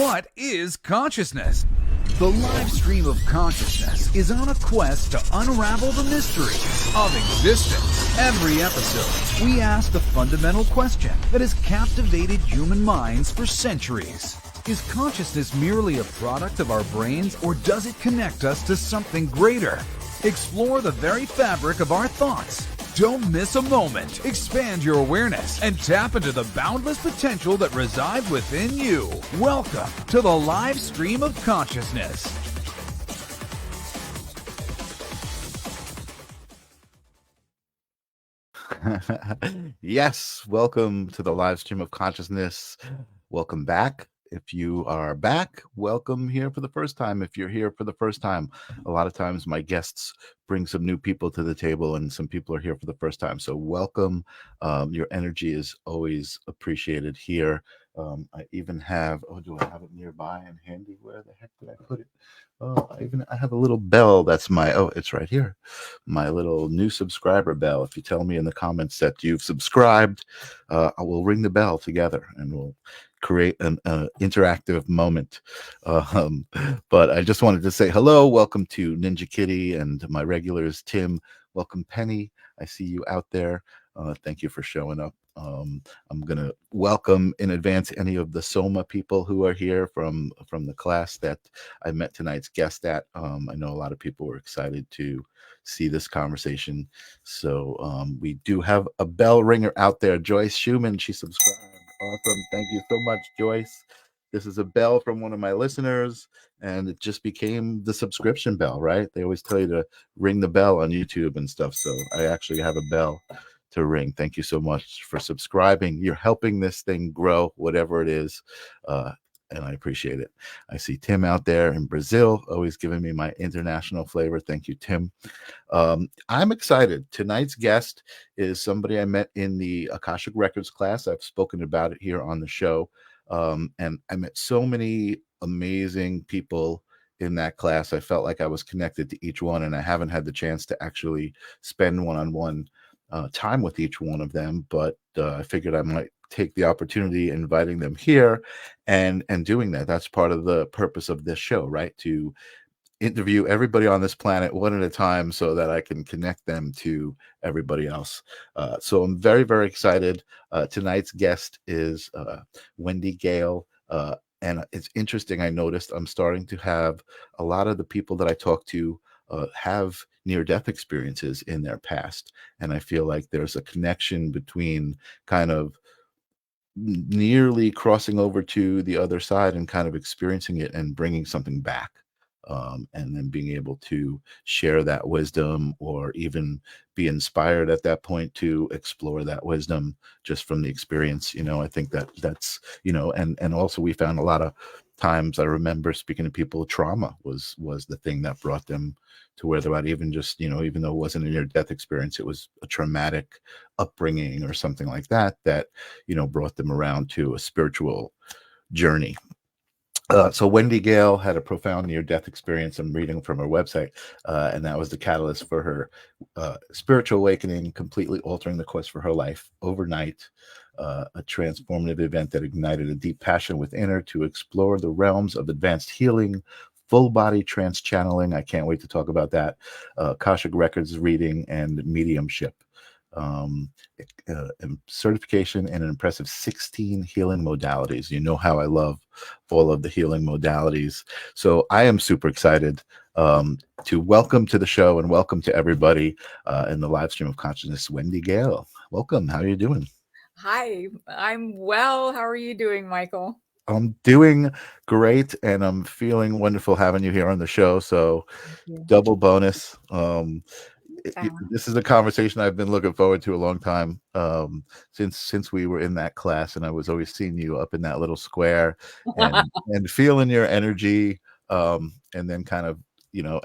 What is consciousness? The live stream of consciousness is on a quest to unravel the mystery of existence. Every episode, we ask the fundamental question that has captivated human minds for centuries. Is consciousness merely a product of our brains, or does it connect us to something greater? Explore the very fabric of our thoughts. Don't miss a moment. Expand your awareness and tap into the boundless potential that resides within you. Welcome to the live stream of consciousness. Yes, welcome to the live stream of consciousness. Welcome back. If you are back, welcome here for the first time. If you're here for the first time, a lot of times my guests bring some new people to the table and some people are here for the first time. So welcome. Your energy is always appreciated here. I even have, do I have it nearby and handy? Where the heck did I put it? I have a little bell. That's my, it's right here. My little new subscriber bell. If you tell me in the comments that you've subscribed, I will ring the bell together and we'll create an interactive moment. But I just wanted to say hello. Welcome to Ninja Kitty and my regulars, Tim. Welcome, Penny. I see you out there. Thank you for showing up. I'm gonna welcome in advance any of the Soma people who are here from the class that I met tonight's guest at. I know a lot of people were excited to see this conversation. So we do have a bell ringer out there. Joyce Schumann, she subscribed. Awesome. Thank you so much, Joyce. This is a bell from one of my listeners, and it just became the subscription bell, right? They always tell you to ring the bell on YouTube and stuff. So I actually have a bell to ring. Thank you so much for subscribing. You're helping this thing grow, whatever it is. And I appreciate it. I see Tim out there in Brazil, always giving me my international flavor. Thank you, Tim. I'm excited. Tonight's guest is somebody I met in the Akashic Records class. I've spoken about it here on the show. And I met so many amazing people in that class. I felt like I was connected to each one, and I haven't had the chance to actually spend one-on-one time with each one of them, but I figured I might take the opportunity inviting them here and doing that. That's part of the purpose of this show, right? To interview everybody on this planet one at a time so that I can connect them to everybody else. So I'm very, very excited. Tonight's guest is Wendy Gayle. And it's interesting, I noticed I'm starting to have a lot of the people that I talk to have near-death experiences in their past. And I feel like there's a connection between kind of nearly crossing over to the other side and kind of experiencing it and bringing something back. And then being able to share that wisdom or even be inspired at that point to explore that wisdom just from the experience. I think that's, and also we found a lot of times, I remember speaking to people, trauma was the thing that brought them to where they're at. Even just, even though it wasn't a near-death experience, it was a traumatic upbringing or something like that brought them around to a spiritual journey. So Wendy Gayle had a profound near-death experience. I'm reading from her website, and that was the catalyst for her spiritual awakening, completely altering the course for her life overnight. A transformative event that ignited a deep passion within her to explore the realms of advanced healing, full body trance channeling. I can't wait to talk about that. Akashic Records reading and mediumship. Certification in an impressive 16 healing modalities. You know how I love all of the healing modalities. So I am super excited to welcome to the show and welcome to everybody in the live stream of consciousness, Wendy Gayle. Welcome. How are you doing? Hi, I'm well. How are you doing, Michael? I'm doing great, and I'm feeling wonderful having you here on the show. So double bonus. This is a conversation I've been looking forward to a long time, since we were in that class, and I was always seeing you up in that little square and feeling your energy, and then kind of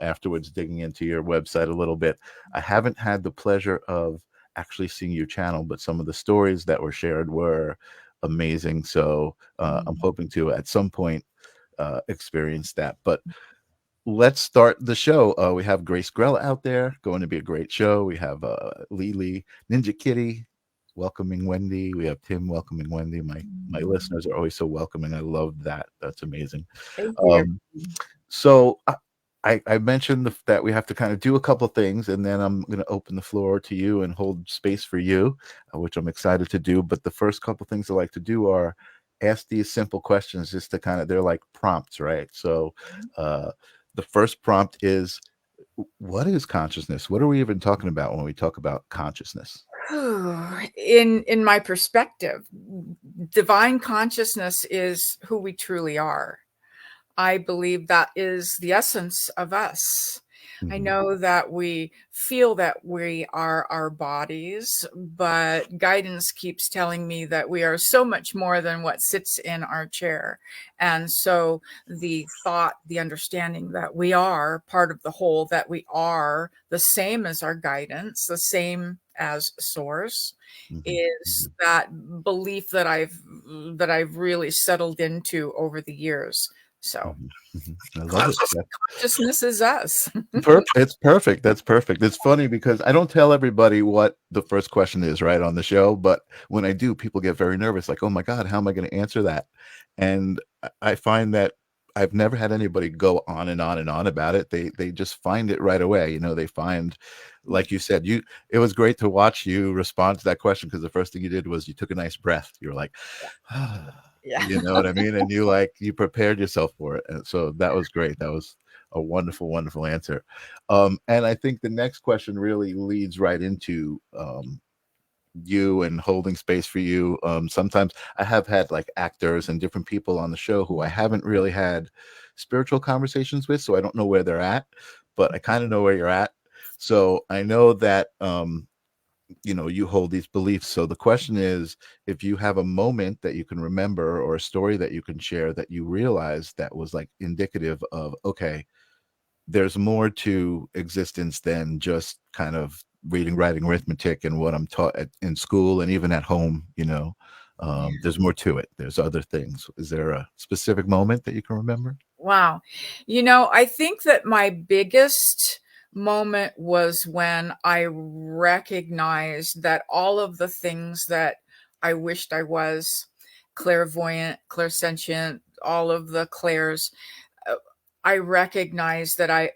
afterwards digging into your website a little bit. I haven't had the pleasure of actually seeing your channel, but some of the stories that were shared were amazing. So I'm hoping to at some point experience that. But let's start the show. We have Grace Grella out there, going to be a great show. We have Lily, Ninja Kitty. welcoming Wendy. We have Tim welcoming Wendy. My listeners are always so welcoming. I love that. That's amazing. Thank you. So I mentioned that we have to kind of do a couple things, and then I'm going to open the floor to you and hold space for you, which I'm excited to do. But the first couple things I like to do are ask these simple questions, just to kind of, they're like prompts, right? So the first prompt is, what is consciousness? What are we even talking about when we talk about consciousness? In my perspective, divine consciousness is who we truly are. I believe that is the essence of us. I know that we feel that we are our bodies, but guidance keeps telling me that we are so much more than what sits in our chair. And so the thought, the understanding that we are part of the whole, that we are the same as our guidance, the same as source, is that belief that I've really settled into over the years. So I love it. consciousness is us. It's perfect. That's perfect. It's funny because I don't tell everybody what the first question is, right, on the show, but when I do, people get very nervous, like, oh my God, how am I going to answer that? And I find that I've never had anybody go on and on and on about it. They just find it right away. You know, they find, like you said, it was great to watch you respond to that question, because the first thing you did was you took a nice breath. You were like, Yeah. you know what I mean? And you prepared yourself for it. And so that was great. That was a wonderful, wonderful answer. And I think the next question really leads right into you and holding space for you. Sometimes I have had like actors and different people on the show who I haven't really had spiritual conversations with, so I don't know where they're at, but I kind of know where you're at. So I know that you hold these beliefs. So the question is, if you have a moment that you can remember, or a story that you can share, that you realize that was like indicative of, okay, there's more to existence than just kind of reading, writing, arithmetic, and what I'm taught in school and even at home. There's more to it. There's other things. Is there a specific moment that you can remember? Wow. I think that my biggest moment was when I recognized that all of the things that I wished I was, clairvoyant, clairsentient, all of the clairs, I recognized that I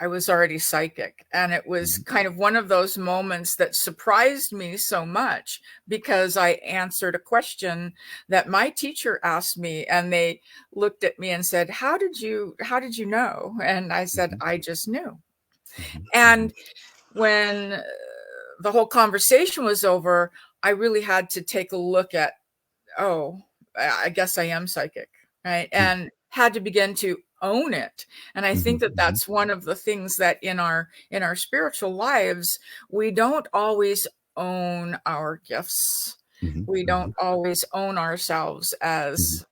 was already psychic. And it was kind of one of those moments that surprised me so much, because I answered a question that my teacher asked me, and they looked at me and said, how did you know? And I said, I just knew. And when the whole conversation was over, I really had to take a look at, oh, I guess I am psychic, right? And had to begin to own it. And I think that that's one of the things that in our spiritual lives, we don't always own our gifts. We don't always own ourselves as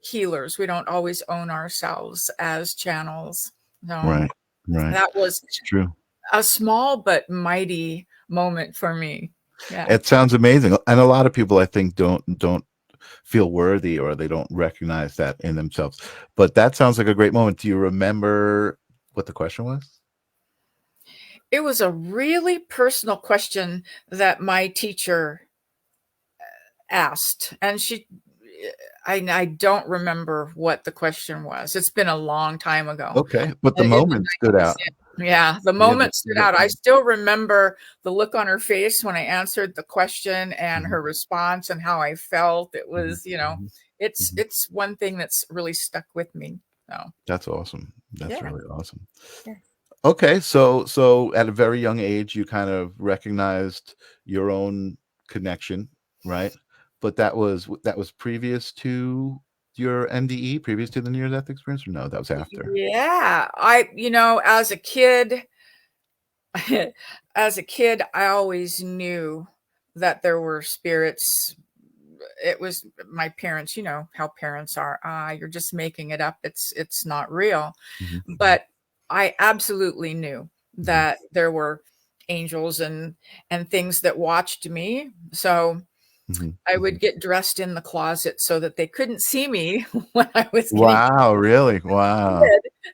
healers. We don't always own ourselves as channels. So Right. that was It's true. a small but mighty moment for me. Yeah. It sounds amazing. And a lot of people, I think, don't feel worthy, or they don't recognize that in themselves. But that sounds like a great moment. Do you remember what the question was? It was a really personal question that my teacher asked, and I don't remember what the question was. It's been a long time ago. Okay, but the moment stood out. Yeah, the moment stood out. I still remember the look on her face when I answered the question, and her response, and how I felt. It was, it's one thing that's really stuck with me. So that's awesome. That's really awesome. Yeah. Okay, so at a very young age, you kind of recognized your own connection, right? But that was previous to your NDE, previous to the near-death experience, or no? That was after. Yeah, as a kid, I always knew that there were spirits. It was my parents. You know how parents are. You're just making it up. It's not real. But I absolutely knew that there were angels and things that watched me. So I would get dressed in the closet so that they couldn't see me when I was getting. Wow, really? Wow.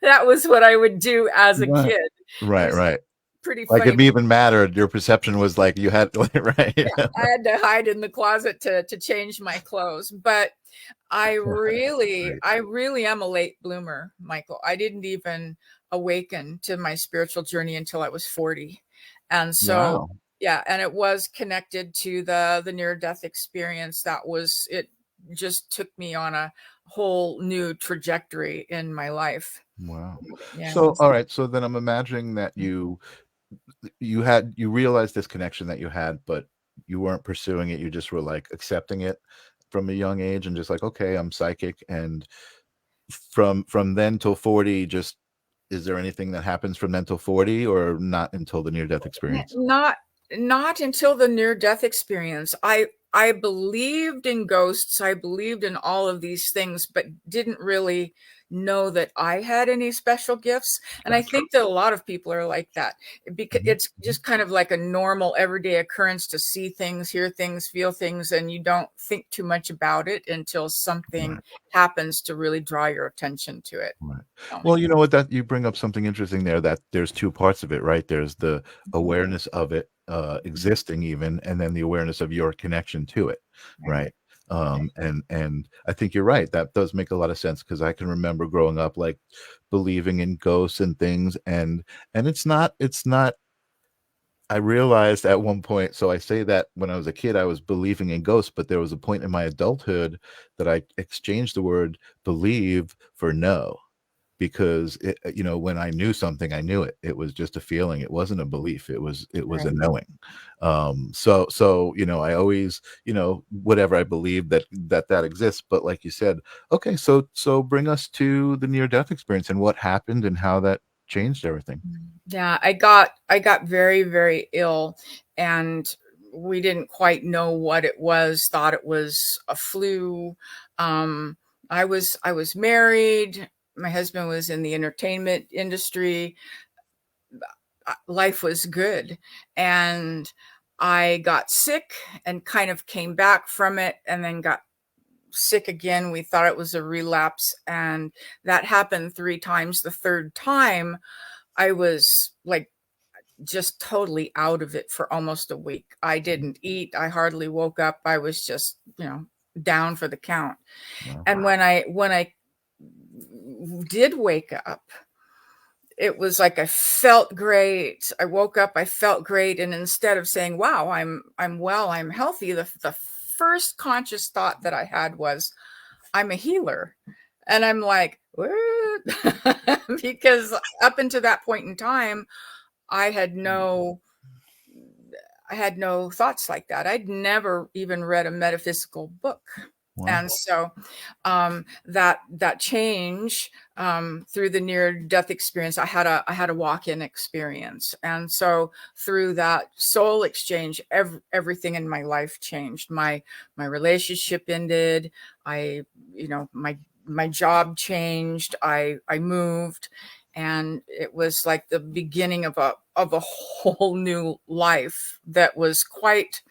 That was what I would do as a kid. Right. pretty Like funny. it even mattered. Your perception was like you had right. Yeah, I had to hide in the closet to change my clothes. But I really am a late bloomer, Michael. I didn't even awaken to my spiritual journey until I was 40. And so, Wow. yeah, and it was connected to the near death experience. It just took me on a whole new trajectory in my life. Wow. Yeah. So all right. So then I'm imagining that you realized this connection that you had, but you weren't pursuing it. You just were like accepting it from a young age and just like, okay, I'm psychic. And from then till 40, just is there anything that happens from then till 40 or not until the near death experience? Not until the near death experience. I believed in ghosts. I believed in all of these things, but didn't really know that I had any special gifts. And I Gotcha. think that a lot of people are like that, because Mhm. it's just kind of like a normal everyday occurrence to see things, hear things, feel things, and you don't think too much about it until something Right. happens to really draw your attention to it. Right. So, Well, you know what, that you bring up something interesting there, that there's two parts of it, right? There's the awareness of it existing even, and then the awareness of your connection to it, right, right? And I think you're right. That does make a lot of sense because I can remember growing up like believing in ghosts and things, and it's not. I realized at one point, so I say that when I was a kid, I was believing in ghosts, but there was a point in my adulthood that I exchanged the word believe for know, because when I knew something, I knew it. It was just a feeling. It wasn't a belief. It was a right. knowing. So I always, whatever I believe that exists. But like you said, okay, so bring us to the near death experience and what happened and how that changed everything. Yeah, I got very, very ill, and we didn't quite know what it was, thought it was a flu. Um, I was married. My husband was in the entertainment industry. Life was good. And I got sick and kind of came back from it and then got sick again. We thought it was a relapse, and that happened 3 times. The third time, I was like just totally out of it for almost a week. I didn't eat. I hardly woke up. I was just, down for the count. Wow. And when I did wake up, it was like I felt great. I woke up, I felt great, and instead of saying, "Wow, I'm well, I'm healthy," the first conscious thought that I had was, "I'm a healer." And I'm like, "What?" Because up until that point in time, I had no I had no thoughts like that. I'd never even read a metaphysical book. Wow. And so that change through the near death experience, I had a walk-in experience. And so through that soul exchange, everything in my life changed. My relationship ended. My job changed. I moved, and it was like the beginning of a whole new life that was quite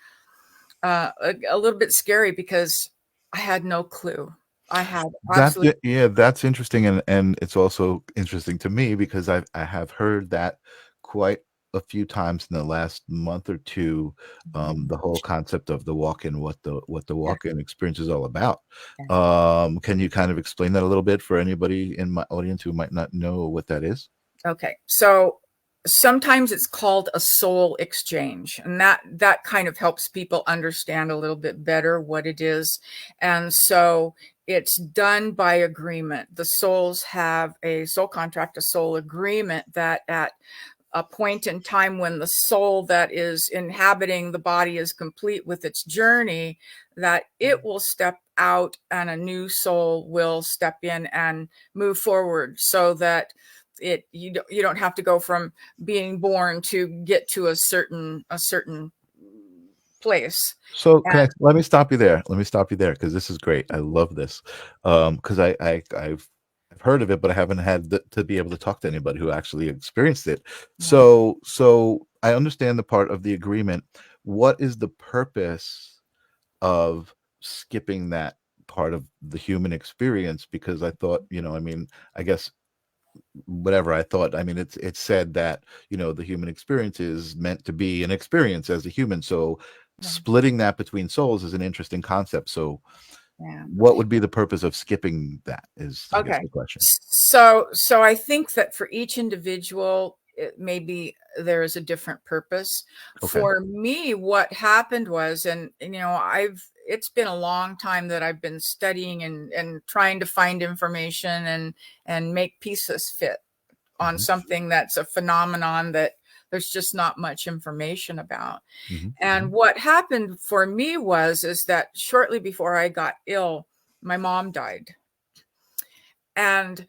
a little bit scary, because I had no clue. I had absolutely Yeah, that's interesting, and it's also interesting to me because I have heard that quite a few times in the last month or two. The whole concept of the walk-in, what the yeah, walk-in experience is all about. yeah. Can you kind of explain that a little bit for anybody in my audience who might not know what that is? Okay. So sometimes it's called a soul exchange, and that kind of helps people understand a little bit better what it is. And so it's done by agreement. The souls have a soul contract, a soul agreement, that at a point in time when the soul that is inhabiting the body is complete with its journey, that it will step out and a new soul will step in and move forward, so that you don't have to go from being born to get to a certain place. So And let me stop you there. Let me stop you there because this is great. I love this. Because I've heard of it, but I haven't had to be able to talk to anybody who actually experienced it. So I understand the part of the agreement. What is the purpose of skipping that part of the human experience? Because I thought, I mean, I guess whatever I thought. I mean, it's said that, you know, the human experience is meant to be an experience as a human. So Yeah. splitting that between souls is an interesting concept. So Yeah. what would be the purpose of skipping that is, I guess, Okay. the question. So I think that for each individual, maybe there is a different purpose. Okay. For me, what happened was, and you know, it's been a long time that I've been studying and trying to find information and make pieces fit on Mhm. something that's a phenomenon that there's just not much information about. Mhm. And Mhm. what happened for me is that shortly before I got ill, my mom died. And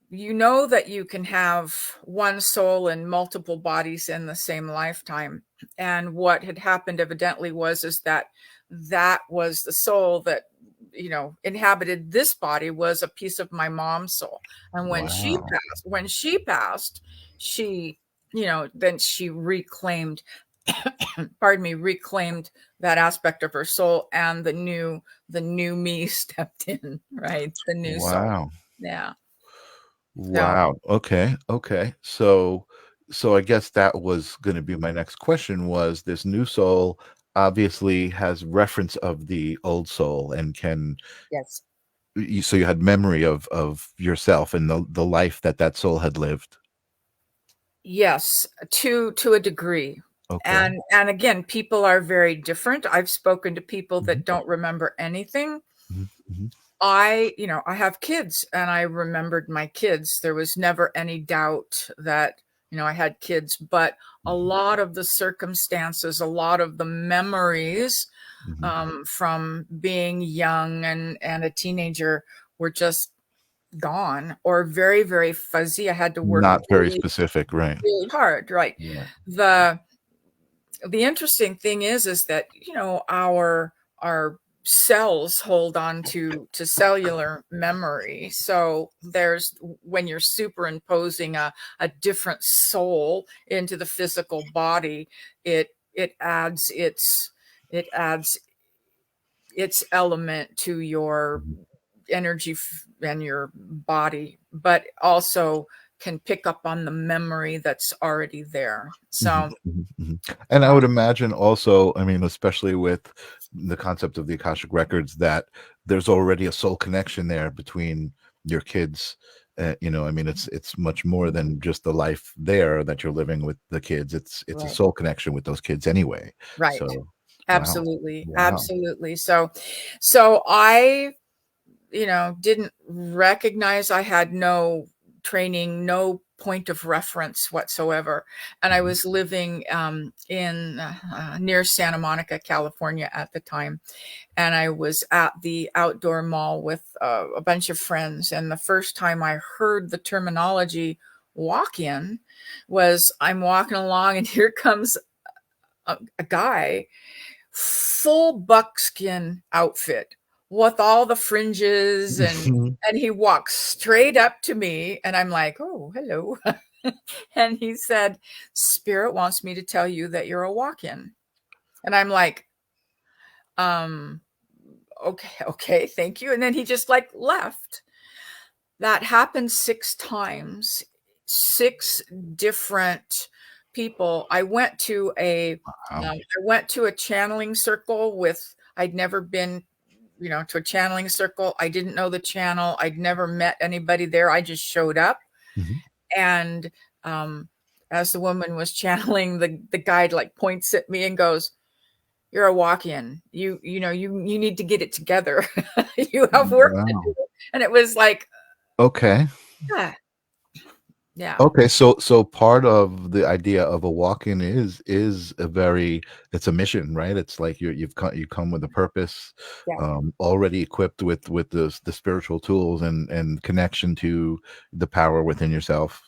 you know that you can have one soul in multiple bodies in the same lifetime. And what had happened evidently is that was the soul that, you know, inhabited this body, was a piece of my mom's soul. And Wow. when she passed, she, you know, then she reclaimed, pardon me, reclaimed that aspect of her soul, and the new me stepped in, right? The new soul. Wow. Yeah. So Wow. Okay. Okay. So I guess that was going to be my next question, was this new soul obviously has reference of the old soul and can yes. so you had memory of yourself and the life that that soul had lived. Yes, to a degree. Okay. And again, people are very different. I've spoken to people Mhm. that don't remember anything. Mhm. Mhm. You know, I have kids and I remembered my kids. There was never any doubt that, you know, I had kids, but a Mhm. lot of the circumstances, a lot of the memories Mhm. from being young and a teenager were just gone, or very, very fuzzy. I had to work Not very really, specific, right? really hard, right? Yeah. The the interesting thing is that, you know, our cells hold on to cellular memory. So there's, when you're superimposing a different soul into the physical body, it adds its element to your Mhm. energy and your body, but also can pick up on the memory that's already there. Mhm. So Mhm. Mhm. And I would imagine also, I mean, especially with the concept of the Akashic records, that there's already a soul connection there between your kids. You know, I mean, it's much more than just the life there that you're living with the kids. It's a right. soul connection with those kids anyway. Right. So, wow, Absolutely. wow. Absolutely. So I, you know, didn't recognize, I had no training, no point of reference whatsoever. And I Mhm. was living in near Santa Monica, California at the time. And I was at the outdoor mall with a bunch of friends. And the first time I heard the terminology walk in was, I'm walking along and here comes a guy, full buckskin outfit with all the fringes, and he walks straight up to me and I'm like, "Oh, hello." And he said, "Spirit wants me to tell you that you're a walk-in." And I'm like, "Um, okay, okay, thank you." And then he just like left. That happened 6 times, 6 different people. Wow. I went to a channeling circle with, I'd never been, you know, to a channeling circle. I didn't know the channel. I'd never met anybody there. I just showed up. Mhm. And um, as the woman was channeling, the guide like points at me and goes, "You're a walk-in. You know, you need to get it together. You have work to Wow. do." And it was like, Okay. yeah. Yeah. Okay, so part of the idea of a walk-in is a very, it's a mission, right? It's like you come with a purpose, Yeah. already equipped with the spiritual tools and connection to the power within yourself.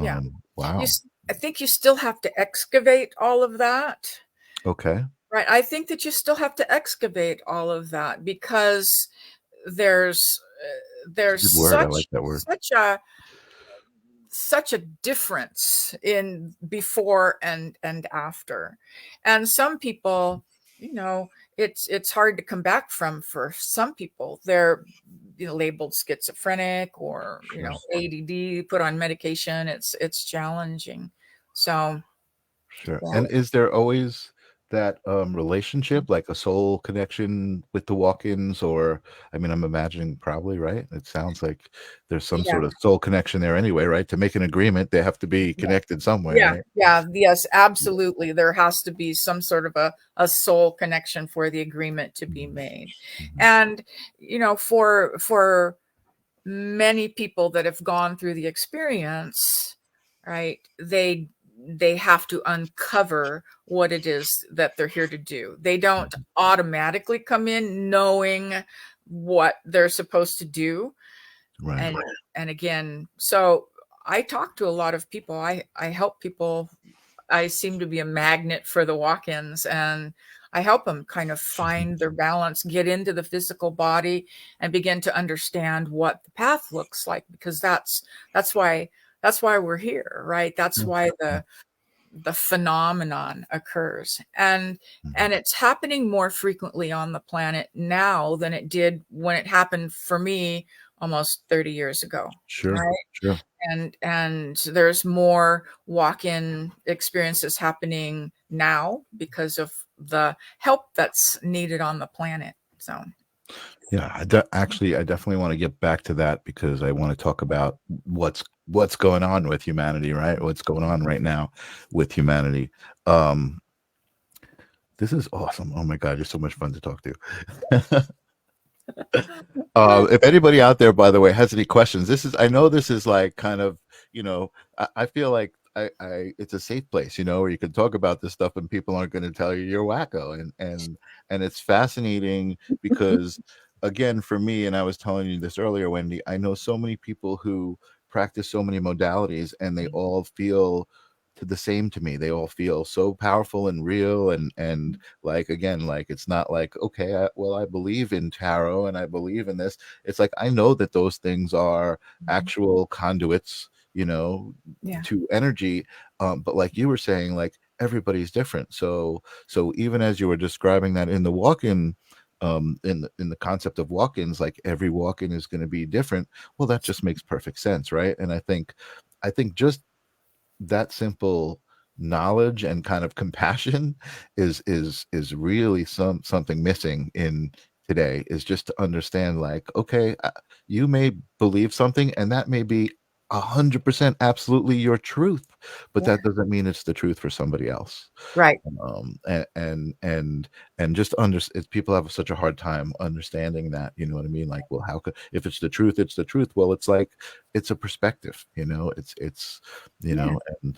Yeah. Wow. I think you still have to excavate all of that, Okay. right? I think that you still have to excavate all of that because there's It's a there's good word. I like that word. such a difference in before and after. And some people, you know, it's hard to come back from. For some people, labeled schizophrenic or ADD, put on medication. It's challenging. So Sure. yeah. And is there always that relationship, like a soul connection with the walk-ins? Or I mean, I'm imagining probably, right? It sounds like there's some Yeah. sort of soul connection there anyway, right? To make an agreement, they have to be connected some way, Yeah, right? yeah, yes, absolutely. There has to be some sort of a soul connection for the agreement to be made. Mhm. And for many people that have gone through the experience, right, they have to uncover what it is that they're here to do. They don't automatically come in knowing what they're supposed to do. Right. And again, so I talk to a lot of people. I help people. I seem to be a magnet for the walk-ins, and I help them kind of find their balance, get into the physical body, and begin to understand what the path looks like, because that's why we're here, right? That's why the phenomenon occurs. And it's happening more frequently on the planet now than it did when it happened for me almost 30 years ago. Sure. Right. Sure. And there's more walk-in experiences happening now because of the help that's needed on the planet. So Yeah, actually, I definitely want to get back to that because I want to talk about what's going on with humanity, right? What's going on right now with humanity. This is awesome. Oh my God, you're so much fun to talk to. If anybody out there, by the way, has any questions, I know this is like kind of, I feel like it's a safe place, where you can talk about this stuff and people aren't going to tell you you're wacko. And it's fascinating because, again, for me, and I was telling you this earlier, Wendy, I know so many people who practice so many modalities and they all feel the same to me. They all feel so powerful and real, and like, again, like, it's not like, okay, I believe in tarot and I believe in this. It's like, I know that those things are actual conduits, yeah. to energy. But like you were saying, like, everybody's different. So even as you were describing that in the walk-in, in the concept of walk-ins, like every walk-in is going to be different. Well, that just makes perfect sense, right? And I think just that simple knowledge and kind of compassion is really something missing in today, is just to understand, like, okay, you may believe something and that may be 100% absolutely your truth, but Yeah. that doesn't mean it's the truth for somebody else. Right. And just people have such a hard time understanding that, you know what I mean? Like, well, how could, if it's the truth, it's the truth. Well, it's like, it's a perspective, it's Yeah. and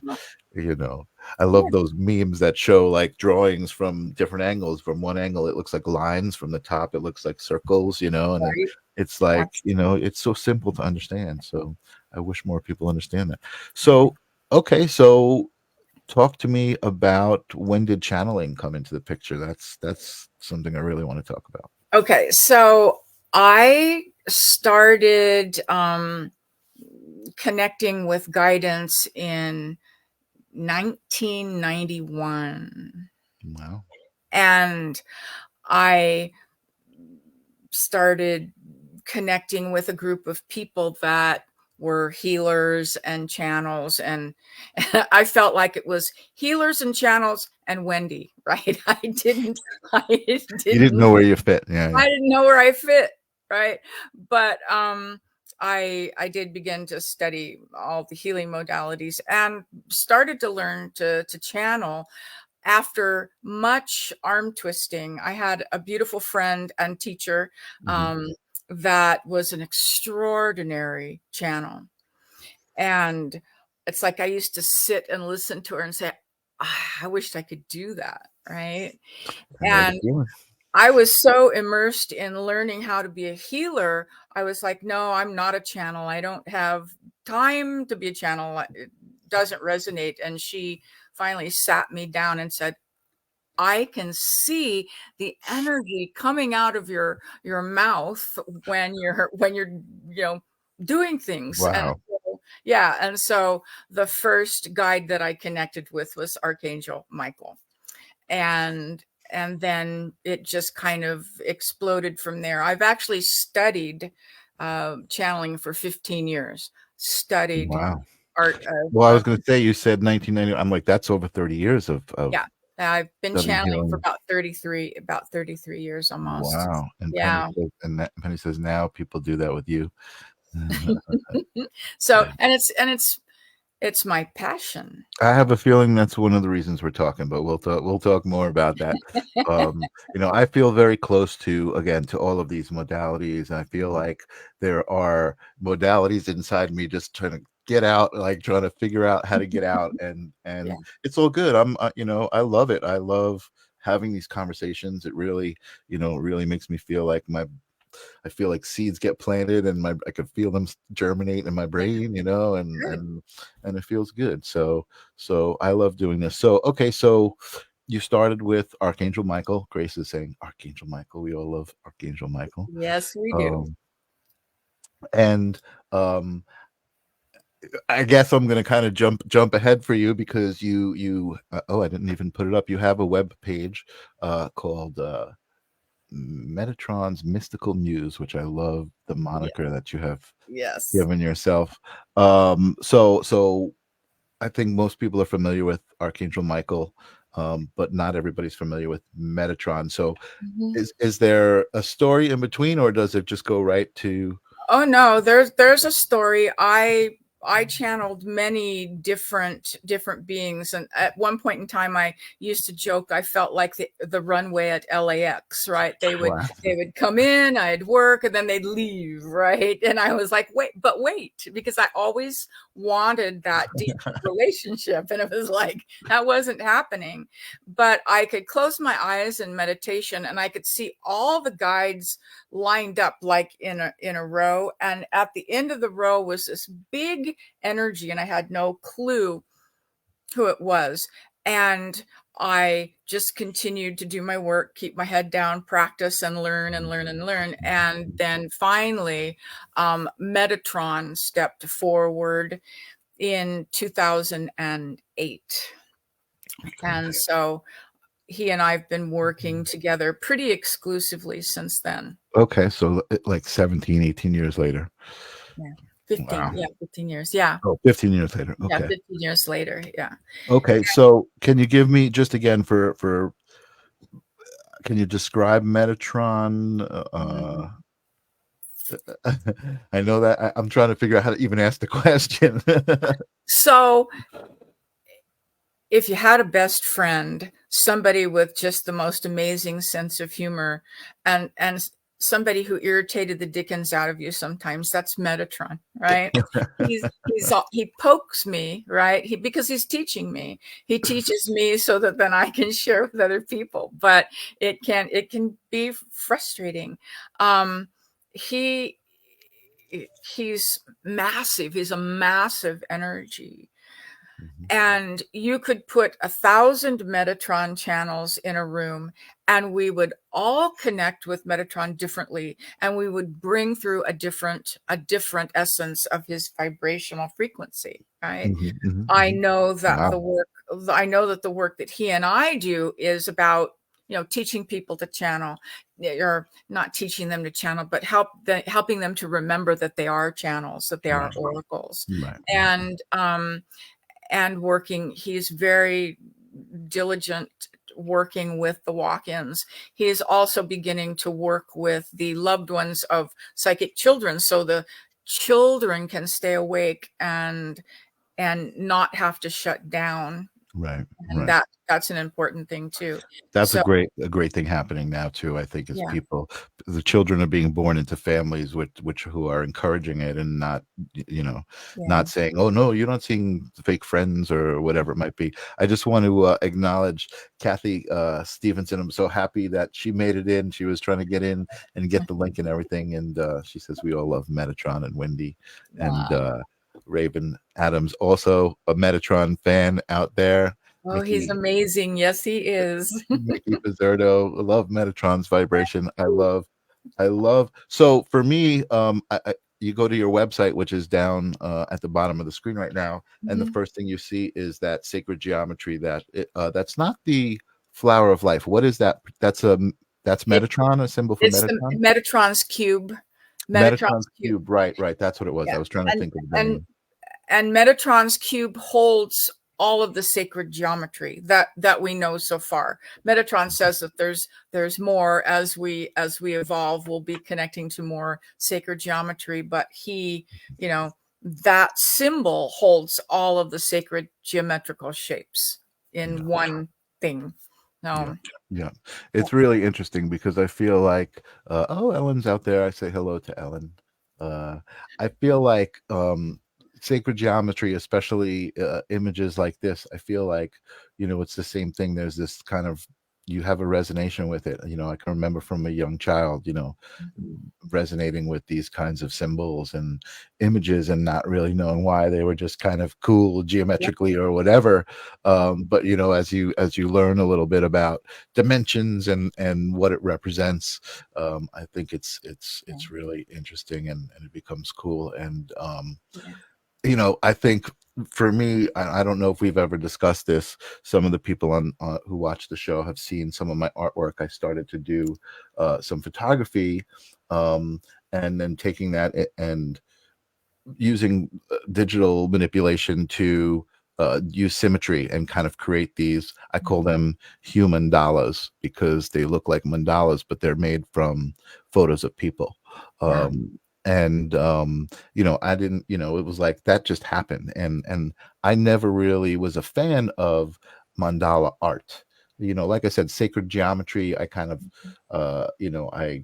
I love those memes that show like drawings from different angles. From one angle it looks like lines, from the top it looks like circles, and then Right. it's like, it's so simple to understand. So I wish more people understand that. So okay, so talk to me about, when did channeling come into the picture? That's something I really want to talk about. Okay, so I started connecting with guidance in 1991. Wow. And I started connecting with a group of people that were healers and channels, and I felt like it was healers and channels and Wendy, right? You didn't know where you fit. Yeah. I didn't know where I fit, right? But I did begin to study all the healing modalities and started to learn to channel after much arm twisting. I had a beautiful friend and teacher that was an extraordinary channel. And it's like I used to sit and listen to her and say, I wished I could do that, right? And I was so immersed in learning how to be a healer. I was like, no, I'm not a channel. I don't have time to be a channel. It doesn't resonate. And she finally sat me down and said, I can see the energy coming out of your mouth when you're doing things. Wow. And so the first guide that I connected with was Archangel Michael. And then it just kind of exploded from there. I've actually studied channeling for 15 years, studied Wow. art. Well, I was going to say, you said 1990. I'm like, that's over 30 years of Yeah, I've been studying channeling for healing. about 33 years almost. Wow. And Yeah. Penny says now people do that with you. So, and it's my passion. I have a feeling that's one of the reasons we're talking, but we'll talk more about that. I feel very close to all of these modalities. I feel like there are modalities inside me just trying to get out, like trying to figure out how to get out, and Yeah. it's all good. I love it. I love having these conversations. It really, really makes me feel like I feel like seeds get planted and I could feel them germinate in my brain, and it feels good. So I love doing this. So, okay. So you started with Archangel Michael. Grace is saying Archangel Michael. We all love Archangel Michael. Yes, we do. And I guess I'm going to kind of jump ahead for you because you I didn't even put it up. You have a web page called Metatron's Mystical Muse, which I love the moniker that you have given yourself. So I think most people are familiar with Archangel Michael, but not everybody's familiar with Metatron. So is there a story in between, or does it just go right to? Oh no, there's a story. I channeled many different beings, and at one point in time I used to joke I felt like the runway at LAX, right? They would come in, I'd work, and then they'd leave, right? And I was like, wait, because I always wanted that deep relationship, and it was like that wasn't happening. But I could close my eyes in meditation and I could see all the guides lined up like in a row, and at the end of the row was this big energy, and I had no clue who it was. And I just continued to do my work, keep my head down, practice and learn and learn and learn. And then finally, Metatron stepped forward in 2008. And so he and I've been working together pretty exclusively since then. Okay, so like 17, 18 years later. Yeah. 15. Wow. Yeah, 15 years. Yeah. Oh, 15 years later. Okay. Yeah, 15 years later. Yeah. Okay, so can you give me just again for can you describe Metatron? I know that I'm trying to figure out how to even ask the question. So if you had a best friend, somebody with just the most amazing sense of humor, and somebody who irritated the dickens out of you sometimes, that's Metatron, right? He pokes me, right? Because he's teaching me. He teaches me so that then I can share with other people. But it can be frustrating. He's massive. He's a massive energy. And you could put 1,000 Metatron channels in a room, and we would all connect with Metatron differently, and we would bring through a different essence of his vibrational frequency, right? I know that the work that he and I do is about, teaching people to channel, or not teaching them to channel, but helping them to remember that they are channels, that they are oracles. And working, he's very diligent working with the walk-ins. He is also beginning to work with the loved ones of psychic children, so the children can stay awake and not have to shut down. Right. And that's an important thing too. That's a great thing happening now too. I think is the children are being born into families who are encouraging it and not, not saying, oh no, you're not seeing fake friends or whatever it might be. I just want to acknowledge Kathy Stevenson. I'm so happy that she made it in. She was trying to get in and get the link and everything. And she says we all love Metatron, and Wendy and Raven Adams, also a Metatron fan out there. Oh, Mickey, he's amazing. Yes, he is. Mickey Pizzerdo, I love Metatron's vibration. I love. So for me, you go to your website, which is down at the bottom of the screen right now, and the first thing you see is that sacred geometry. That's not the flower of life. What is that? That's Metatron, a symbol for Metatron. Metatron's cube. Metatron's Metatron's cube. cube, right, that's what it was. Yeah. I was trying to think of the And name. and Metatron's cube holds all of the sacred geometry that we know so far. Metatron says that there's more as we evolve. We'll be connecting to more sacred geometry, but he, that symbol holds all of the sacred geometrical shapes in one thing. Yeah, No. yeah, it's really interesting because I feel like, oh, Ellen's out there. I say hello to Ellen. I feel like sacred geometry, especially images like this, I feel like, it's the same thing. There's this kind of, you have a resonation with it. I can remember from a young child, resonating with these kinds of symbols and images and not really knowing why. They were just kind of cool geometrically or whatever. But as you learn a little bit about dimensions and what it represents, I think it's really interesting, and it becomes cool. And I think for me, I don't know if we've ever discussed this. Some of the people on who watch the show have seen some of my artwork. I started to do some photography, and then taking that and using digital manipulation to use symmetry and kind of create these. I call them human mandalas because they look like mandalas, but they're made from photos of people. And I didn't, it was like that just happened, and I never really was a fan of mandala art. Like I said, sacred geometry, I kind of I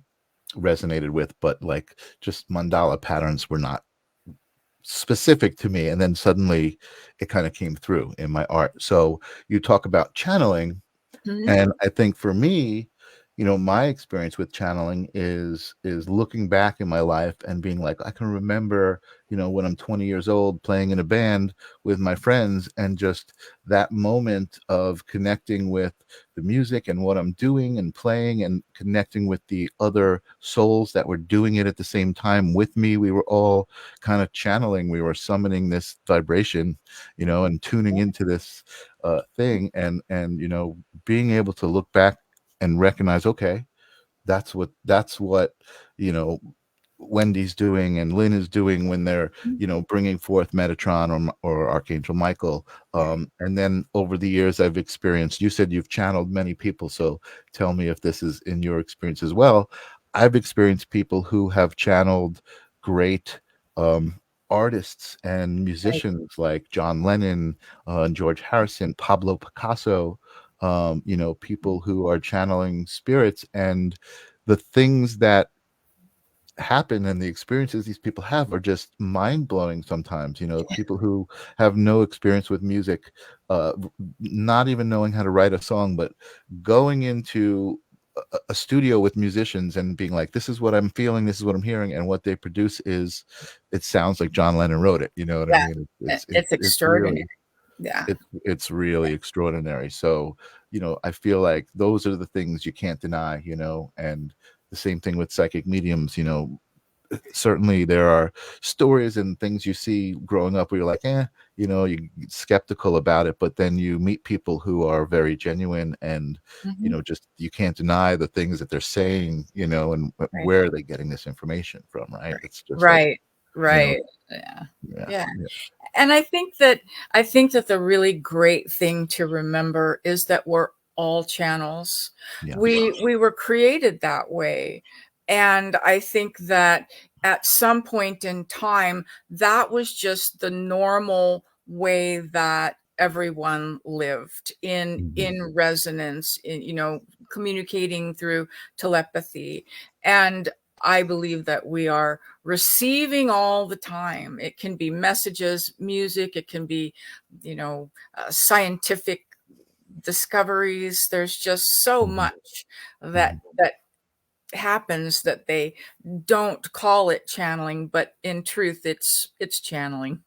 resonated with, but like just mandala patterns were not specific to me. And then suddenly it kind of came through in my art. So you talk about channeling, and I think for me, my experience with channeling is looking back in my life and being like, I can remember, when I'm 20 years old playing in a band with my friends, and just that moment of connecting with the music and what I'm doing and playing, and connecting with the other souls that were doing it at the same time with me. We were all kind of channeling, we were summoning this vibration, and tuning into this thing, and being able to look back and recognize, okay, that's what Wendy's doing and Lynn is doing when they're bringing forth Metatron or Archangel Michael. And then over the years I've experienced, you said you've channeled many people, so tell me if this is in your experience as well. I've experienced people who have channeled great artists and musicians like John Lennon, and George Harrison, Pablo Picasso, people who are channeling spirits, and the things that happen and the experiences these people have are just mind-blowing sometimes. People who have no experience with music, not even knowing how to write a song, but going into a studio with musicians and being like, this is what I'm feeling, this is what I'm hearing, and what they produce is, it sounds like John Lennon wrote it. You know what I mean? It's extraordinary. It's really extraordinary. So I feel like those are the things you can't deny, and the same thing with psychic mediums. Certainly there are stories and things you see growing up where you're like, you're skeptical about it, but then you meet people who are very genuine, and just, you can't deny the things that they're saying, and where are they getting this information from, right? It's just right. Yeah. And I think that the really great thing to remember is that we're all channels. We were created that way. And I think that at some point in time, that was just the normal way that everyone lived in resonance, in communicating through telepathy. And I believe that we are receiving all the time. It can be messages, music, it can be, scientific discoveries. There's just so much that happens that they don't call it channeling, but in truth, it's channeling.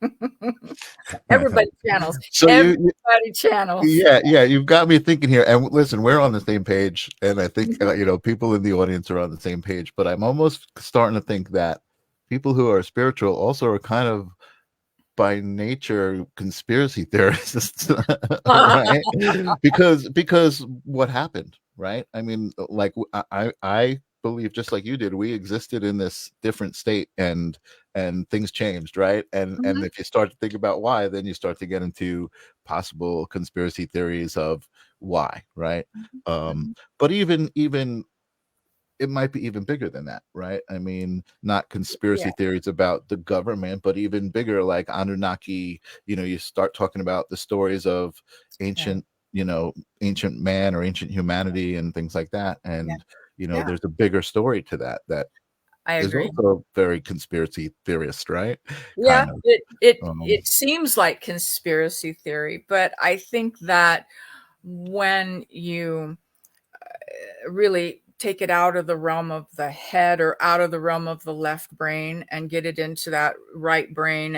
Everybody channels. So Everybody channels. yeah, you've got me thinking here. And listen, we're on the same page, and I think people in the audience are on the same page. But I'm almost starting to think that people who are spiritual also are kind of, by nature, conspiracy theorists, right? Because what happened, right? I mean, like I believe, just like you did, we existed in this different state, and things changed, right? And Mhm. if you start to think about why, then you start to get into possible conspiracy theories of why, right? Mhm. um Mhm. but even it might be even bigger than that, right? I mean, not Yeah. conspiracy theories about the government, but even bigger, like Anunnaki. You start talking about the stories of Right. ancient, ancient man or ancient humanity and things like that. Yeah. And, Yeah. there's a bigger story to that I is agree. also very conspiracy theorist, right? Yeah, Kind of. it seems like conspiracy theory, but I think that when you really take it out of the realm of the head or out of the realm of the left brain and get it into that right brain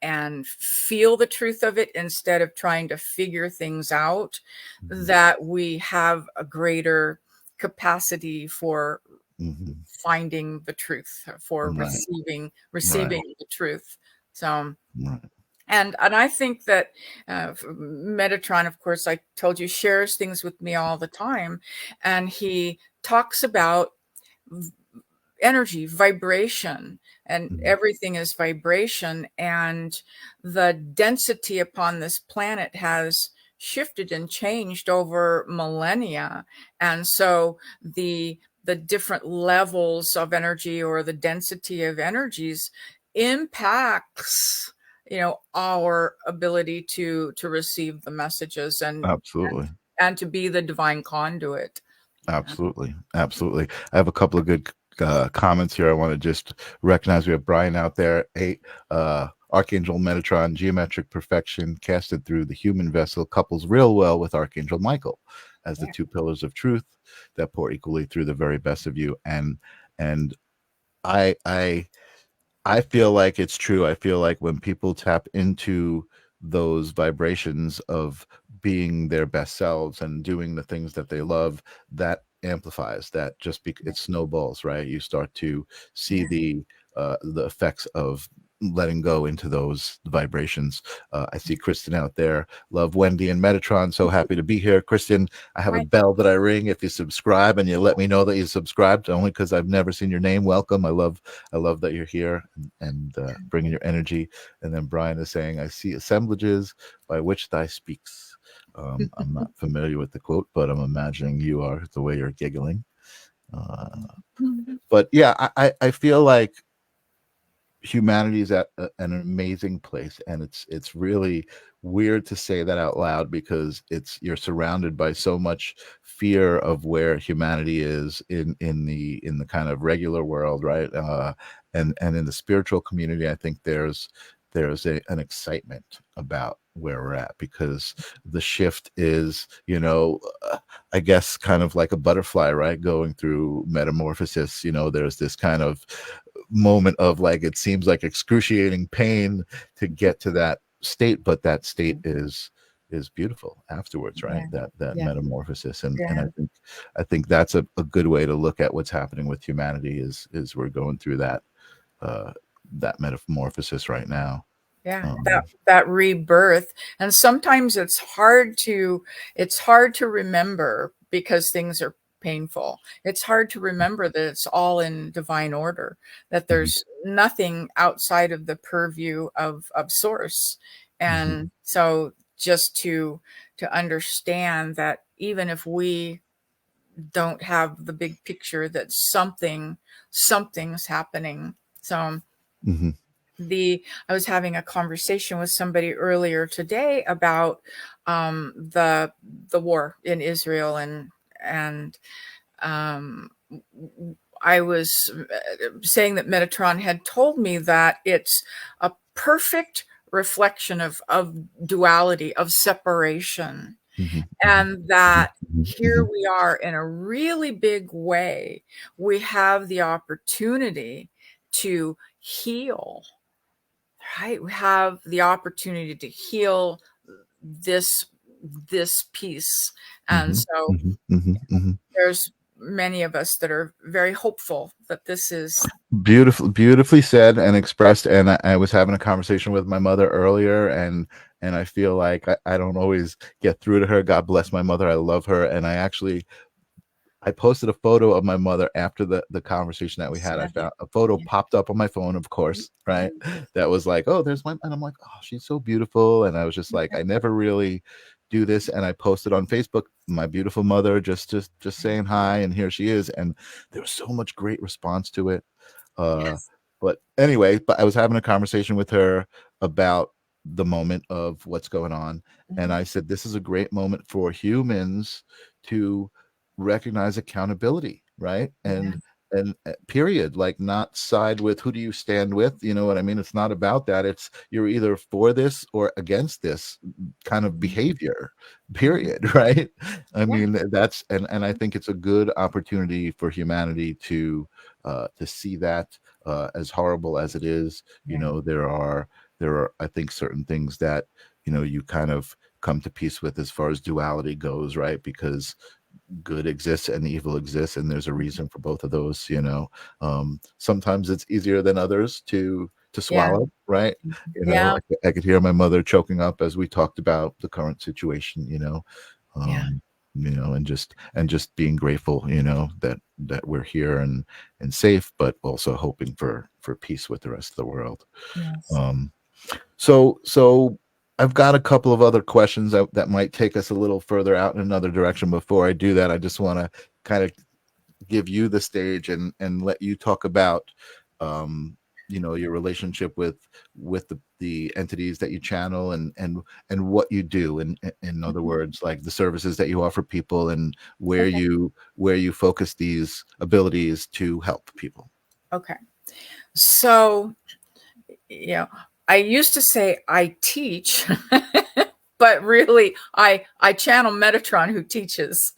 and feel the truth of it instead of trying to figure things out, Mhm. that we have a greater capacity for Mhm. finding the truth, for Right, right, receiving the truth. So right. and I think that Metatron, of course, I told you, shares things with me all the time, and he talks about v- energy, vibration, and Mhm. everything is vibration, and the density upon this planet has shifted and changed over millennia, and so the different levels of energy or the density of energies impacts our ability to receive the messages Absolutely. and to be the divine conduit. Yeah. Absolutely. Absolutely. I have a couple of good comments here. I want to just recognize we have Brian out there. 8, Archangel Metatron, geometric perfection casted through the human vessel, couples real well with Archangel Michael as the Yeah. two pillars of truth that pour equally through the very best of you. And I I feel like it's true. I feel like when people tap into those vibrations of being their best selves and doing the things that they love, that amplifies that. It snowballs, right? You start to see Yeah. the effects of letting go into those vibrations. I see Kristen out there. Love Wendy and Metatron. So happy to be here. Kristen, I have a Hi. bell that I ring if you subscribe, and you let me know that you subscribed, only because I've never seen your name. Welcome. I love that you're here and bringing your energy. And then Brian is saying, I see assemblages by which thy speaks. I'm not familiar with the quote, but I'm imagining you are the way you're giggling. Uh, but yeah, I feel like humanity is at an amazing place, and it's really weird to say that out loud, because you're surrounded by so much fear of where humanity is in the kind of regular world, right? And in the spiritual community, I think there's an excitement about where we're at, because the shift is, I guess, kind of like a butterfly, right, going through metamorphosis. There's this kind of moment of, like, it seems like excruciating pain to get to that state, but that state is beautiful afterwards, right? Yeah. That Yeah. metamorphosis. And Yeah. I think that's a good way to look at what's happening with humanity, is we're going through uh that metamorphosis right now. Yeah, um that rebirth. And sometimes it's hard to remember because things are painful. It's hard to remember that it's all in divine order, that mhm, there's nothing outside of the purview of source. mhm, And so just to understand that even if we don't have the big picture, that something's happening. So mhm, I was having a conversation with somebody earlier today about the war in Israel, and um, I was saying that Metatron had told me that it's a perfect reflection of duality, of separation, mhm, mhm, and that mhm, here mhm, we are in a really big way. We have the opportunity to heal. Right, we have the opportunity to heal this this piece, and mhm, so mhm, mhm, mhm. there's many of us that are very hopeful that this is. Beautifully said and expressed. And I was having a conversation with my mother earlier, and I feel like I don't always get through to her. God bless my mother. I love her. And I posted a photo of my mother after the conversation that we had. I found a photo popped up on my phone, of course, right? That was like, oh, there's my, and I'm like, oh, she's so beautiful. And I was just like, I never really do this. And I posted on Facebook, my beautiful mother, just saying hi, and here she is. And there was so much great response to it. Yes. But anyway, but I was having a conversation with her about the moment of what's going on. And I said, this is a great moment for humans to recognize accountability, right? And period, like, not side with who do you stand with, you know what I mean? It's not about that. It's you're either for this or against this kind of behavior, period. Right? I mean, that's, and I think it's a good opportunity for humanity to see that, as horrible as it is, you know, there are I think certain things that, you know, you kind of come to peace with as far as duality goes, right? Because good exists and evil exists, and there's a reason for both of those, you know. Sometimes it's easier than others to swallow, right? You know, I could hear my mother choking up as we talked about the current situation, you know. You know, and just being grateful, you know, that we're here and safe, but also hoping for peace with the rest of the world. So I've got a couple of other questions that might take us a little further out in another direction. Before I do that, I just want to kind of give you the stage and let you talk about, you know, your relationship with the entities that you channel, and what you do, and in other words, like the services that you offer people, and where you focus these abilities to help people. Okay. So, you know, I used to say I teach, but really I channel Metatron, who teaches.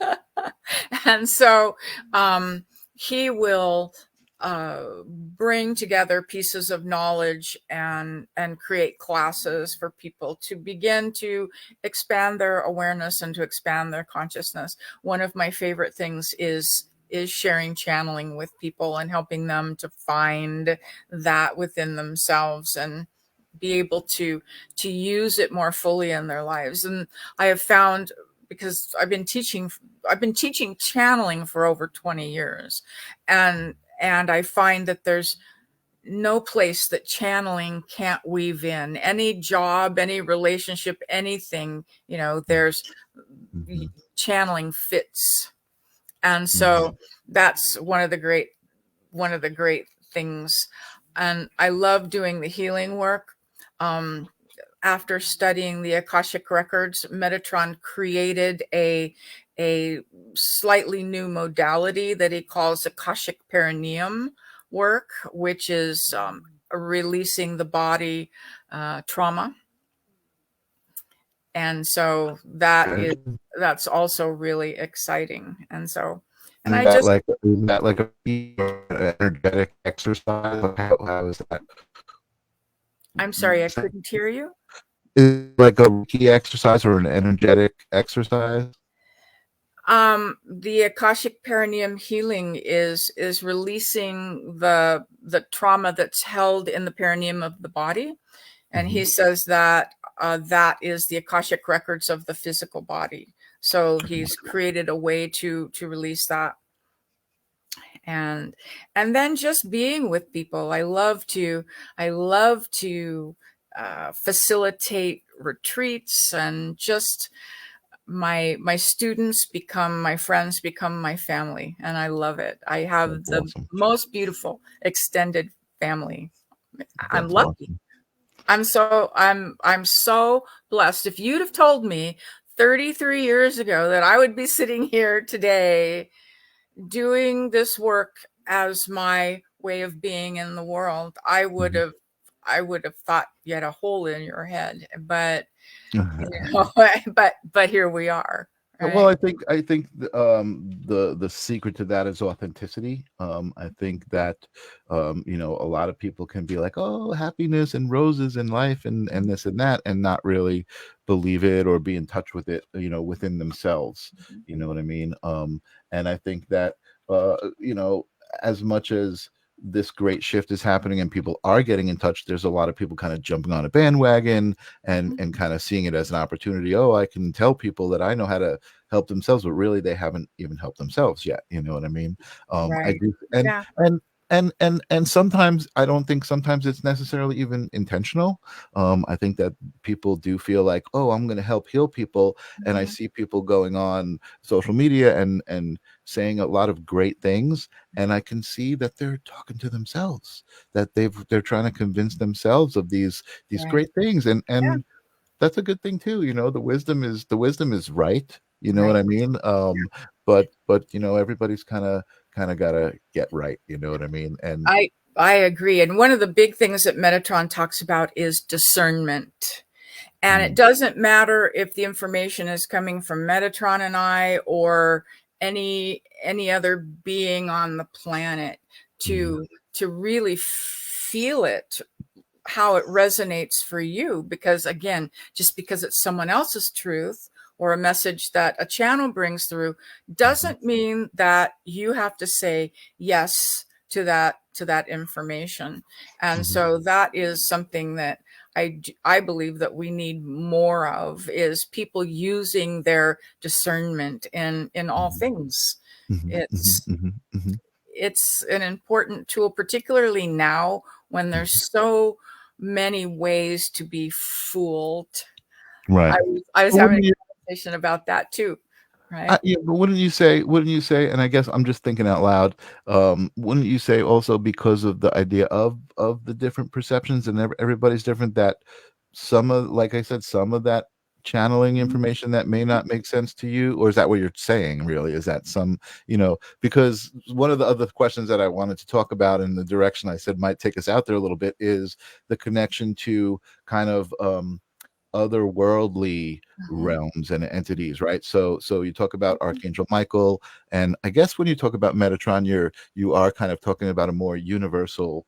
And so he will bring together pieces of knowledge and create classes for people to begin to expand their awareness and to expand their consciousness. One of my favorite things is sharing channeling with people and helping them to find that within themselves and be able to use it more fully in their lives. And I have found, because I've been teaching channeling for over 20 years, and I find that there's no place that channeling can't weave in. Any job, any relationship, anything, you know, there's channeling fits. And so that's one of the great things. And I love doing the healing work. After studying the Akashic records, Metatron created a slightly new modality that he calls Akashic perineum work, which is releasing the body trauma. And so that's also really exciting. And so, and is that like a energetic exercise? How is that? I'm sorry, I couldn't hear you. Is it like a key exercise or an energetic exercise? The Akashic perineum healing is releasing the trauma that's held in the perineum of the body. And he says that that is the Akashic records of the physical body. So he's created a way to release that. And then just being with people. I love to facilitate retreats, and just my students become my friends, become my family, and I love it. I have the most beautiful extended family. I'm lucky. Awesome. I'm so blessed. If you'd have told me 33 years ago that I would be sitting here today doing this work as my way of being in the world, I would have thought you had a hole in your head. But you know, but here we are. Right? Well, I think the secret to that is authenticity. I think that you know, a lot of people can be like, oh, happiness and roses in life and this and that, and not really believe it or be in touch with it, you know, within themselves. You know what I mean? And I think that you know, as much as this great shift is happening and people are getting in touch, there's a lot of people kind of jumping on a bandwagon and kind of seeing it as an opportunity. Oh, I can tell people that I know how to help themselves, but really they haven't even helped themselves yet. You know what I mean? I Right. do, Yeah. and sometimes I don't think sometimes it's necessarily even intentional. I think that people do feel like, oh, I'm going to help heal people, and I Mhm. see people going on social media and saying a lot of great things, and I can see that they're talking to themselves, that they're trying to convince themselves of these Right. great things, Yeah. and that's a good thing too. The wisdom is right. You know what Right. I mean? But everybody's kind of gotta get right. You know what I mean? And I agree. And one of the big things that Metatron talks about is discernment. And it mm, doesn't matter if the information is coming from Metatron and I or any other being on the planet mm, to really feel it, how it resonates for you. Because again, just because it's someone else's truth or a message that a channel brings through mhm, doesn't mean that you have to say yes to that information. And mhm, so that is something that I believe that we need more of, is people using their discernment in all mhm, things. mhm, mhm, It's mhm, mhm, it's an important tool, particularly now when there's mhm. so many ways to be fooled. Right. I was But having wouldn't you, a conversation about that too, right? yeah, but wouldn't you say, and I guess I'm just thinking out loud, wouldn't you say also because of the idea of the different perceptions and everybody's different, that some of, like I said, some of that channeling Mhm, information that may mhm. not make sense to you, or is that what you're saying really? Is that some, because one of the other questions that I wanted to talk about in the direction I said might take us out there a little bit is the connection to kind of otherworldly Mhm. realms and entities, right? So you talk about Mhm. Archangel Michael, and I guess when you talk about Metatron, you are kind of talking about a more universal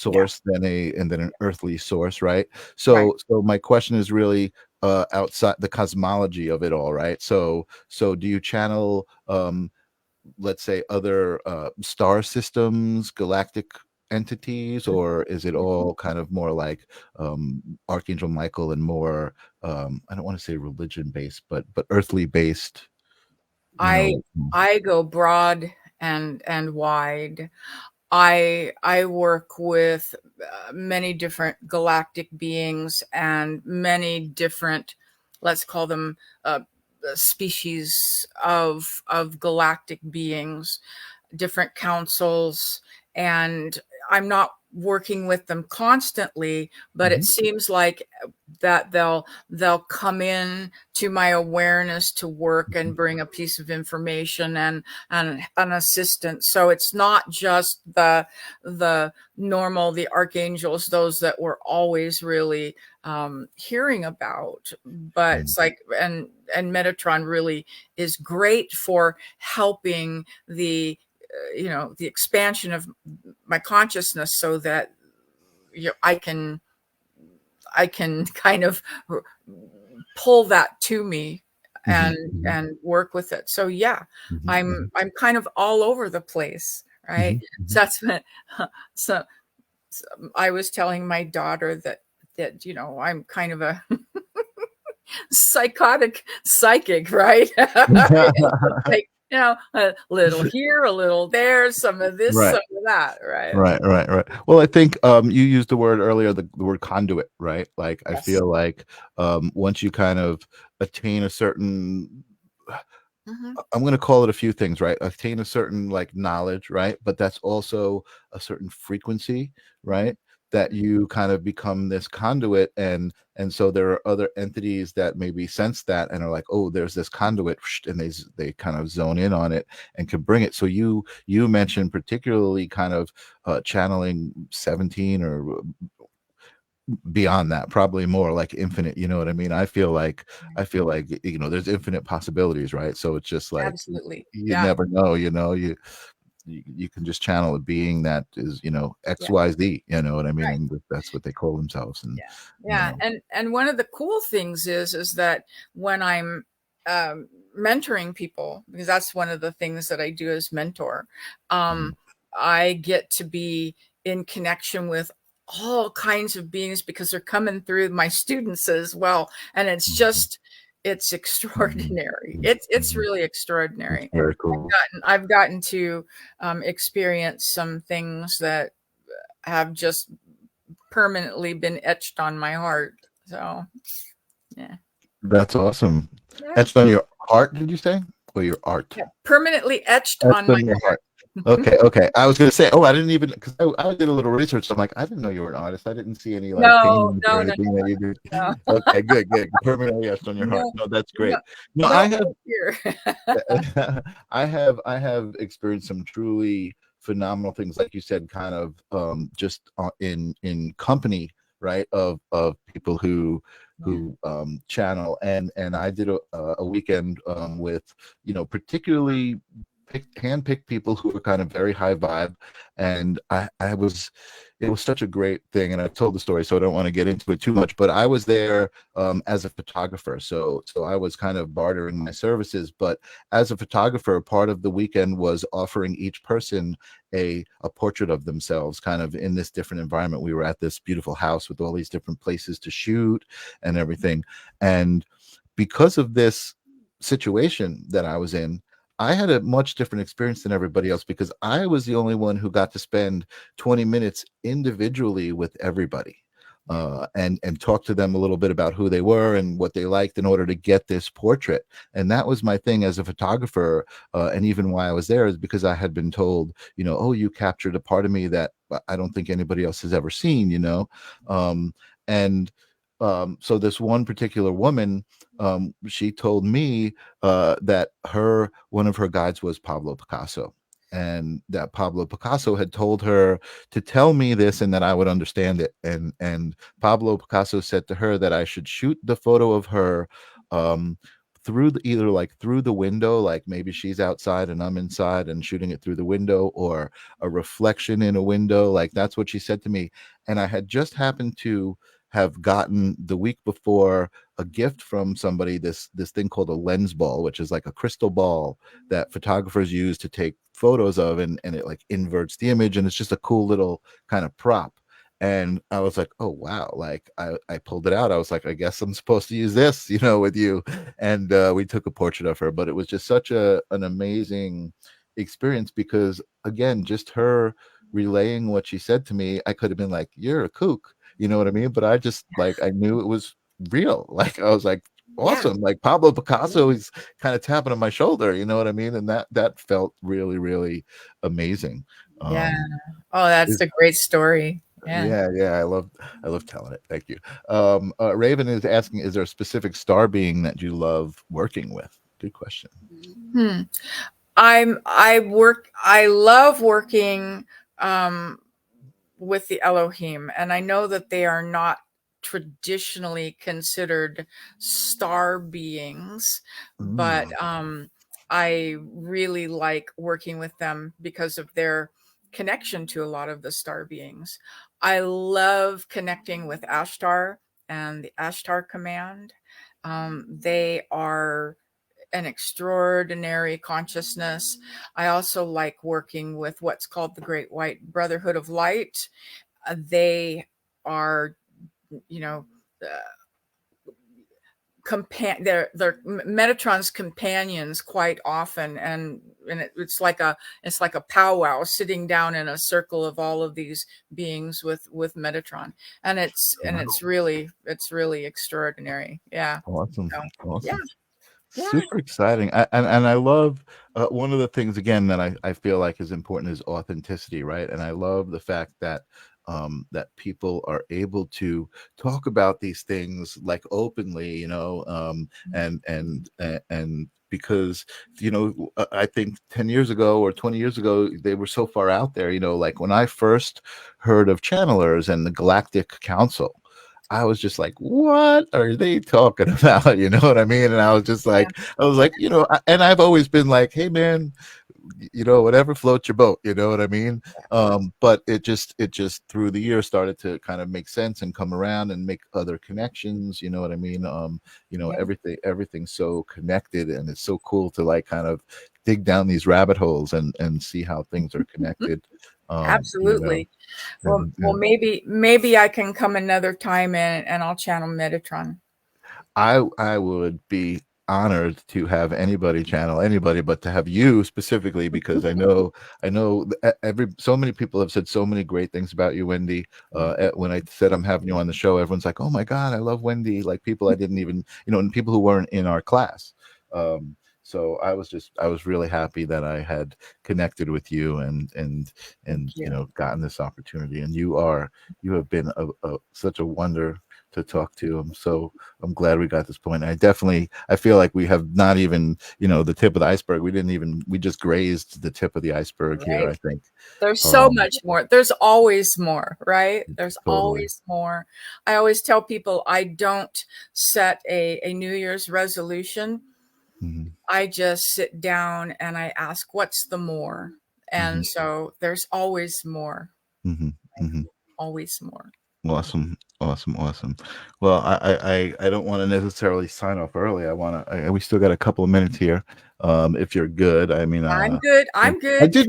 Yeah, source than an earthly source, right? right. So my question is really outside the cosmology of it all, right? So do you channel, let's say, other star systems, galactic entities, or is it Mhm. all kind of more like Archangel Michael and more, I don't want to say religion based, but earthly based, you know I like, I go broad and wide. I work with many different galactic beings and many different, let's call them species of galactic beings, different councils, and I'm not working with them constantly, but it Mhm, seems like that they'll come in to my awareness to work mhm, and bring a piece of information and an assistance. So it's not just the normal, the archangels, those that we're always really hearing about, but mhm, it's like, and Metatron really is great for helping the expansion of my consciousness, so that I can kind of pull that to me mhm, and mhm, and work with it. So yeah, mhm, I'm kind of all over the place, right? mhm, So mhm, that's what, so, so I was telling my daughter that I'm kind of a psychotic psychic, right? It's mhm. like, a little here, a little there, some of this, Right. some of that, right? Right. Well, I think you used the word earlier, the word conduit, right? Like I Yes. feel like once you kind of attain a certain, Hmm. I'm going to call it a few things, right? Attain a certain like knowledge, right? But that's also a certain frequency, Hmm. right? That you kind of become this conduit, and so there are other entities that maybe sense that and are like, oh, there's this conduit, and they kind of zone in on it and can bring it. So you mentioned particularly kind of channeling 17 or beyond that, probably more like infinite. You know what I mean? I feel like there's infinite possibilities, right? So it's just like Absolutely. you Yeah. never know. You can just channel a being that is Yeah. XYZ. You know what I mean? Right. And that's what they call themselves. And Yeah. you Yeah. know And one of the cool things is that when I'm mentoring people, because that's one of the things that I do as mentor, Mhm, I get to be in connection with all kinds of beings because they're coming through my students as well. And it's just, it's extraordinary. It's really extraordinary. Very cool. I've gotten to experience some things that have just permanently been etched on my heart. So, yeah. That's awesome. Yeah. Etched on your heart, did you say? Or your art? Yeah, permanently etched on my heart. Okay. I was gonna say, I didn't even, because I did a little research. So I'm like, I didn't know you were an artist. I didn't see any like paintings or anything that you did. No. Okay, good. Permanently etched on your heart. No, that's great. No, I have experienced some truly phenomenal things, like you said, kind of just in company, right, of people who channel, and I did a weekend with, particularly hand-picked people who were kind of very high vibe, and it was such a great thing. And I've told the story, so I don't want to get into it too much, but I was there as a photographer, so I was kind of bartering my services. But as a photographer, part of the weekend was offering each person a portrait of themselves, kind of in this different environment. We were at this beautiful house with all these different places to shoot and everything, and because of this situation that I was in, I had a much different experience than everybody else, because I was the only one who got to spend 20 minutes individually with everybody, and talk to them a little bit about who they were and what they liked in order to get this portrait. And that was my thing as a photographer. And even why I was there is because I had been told, oh, you captured a part of me that I don't think anybody else has ever seen, so this one particular woman, she told me that one of her guides was Pablo Picasso, and that Pablo Picasso had told her to tell me this and that I would understand it. And Pablo Picasso said to her that I should shoot the photo of her through through the window, like maybe she's outside and I'm inside, and shooting it through the window, or a reflection in a window. Like, that's what she said to me. And I had just happened to have gotten the week before a gift from somebody, this thing called a lens ball, which is like a crystal ball that photographers use to take photos of, and it like inverts the image, and it's just a cool little kind of prop. And I was like, oh wow, like I pulled it out. I was like, I guess I'm supposed to use this, with you. And we took a portrait of her. But it was just such an amazing experience, because again, just her relaying what she said to me, I could have been like, you're a kook, you know what I mean? But I just, like, I knew it was real. Like, I was like, awesome. Yeah. Like, Pablo Picasso is kind of tapping on my shoulder, you know what I mean? And that felt really, really amazing. Yeah. Oh, that's a great story. Yeah. I love telling it. Thank you. Raven is asking, is there a specific star being that you love working with? Good question. I love working with the Elohim, and I know that they are not traditionally considered star beings, but I really like working with them because of their connection to a lot of the star beings. I love connecting with Ashtar and the Ashtar Command. They are an extraordinary consciousness. I also like working with what's called the Great White Brotherhood of Light. They are, they're Metatron's companions quite often, and it's like a powwow, sitting down in a circle of all of these beings with Metatron, and it's really extraordinary. Yeah. Awesome. So, awesome. Yeah. Super exciting. And I love one of the things, again, that I feel like is important is authenticity, right? And I love the fact that that people are able to talk about these things like openly, and because, I think 10 years ago or 20 years ago, they were so far out there, like when I first heard of channelers and the Galactic Council, I was just like, what are they talking about? You know what I mean? And I was just like, you know, and I've always been like, hey man, you know, whatever floats your boat, you know what I mean? But it just through the years started to kind of make sense and come around and make other connections, you know what I mean? You know, Yeah. everything's so connected, and it's so cool to like kind of dig down these rabbit holes and see how things are connected. You know, Absolutely. Well, and maybe I can come another time and I'll channel Metatron. I would be honored to have anybody channel anybody, but to have you specifically, because I know every so many people have said so many great things about you, Wendy. When I said I'm having you on the show, everyone's like, oh my god, I love Wendy. Like people I didn't even, you know, and people who weren't in our class. So I was really happy that I had connected with you and you know, gotten this opportunity. And you have been such a wonder to talk to. I'm glad we got this point. I feel like we have not even, you know, the tip of the iceberg. We just grazed the tip of the iceberg here, I think. There's so much more. There's always more, right? There's Totally. always more. I always tell people I don't set a New Year's resolution. I just sit down and I ask, what's the more? And so there's always more. Always more. Awesome. Well, I don't want to necessarily sign off early. We still got a couple of minutes here. If you're good, I mean, I'm good. I'm good. I did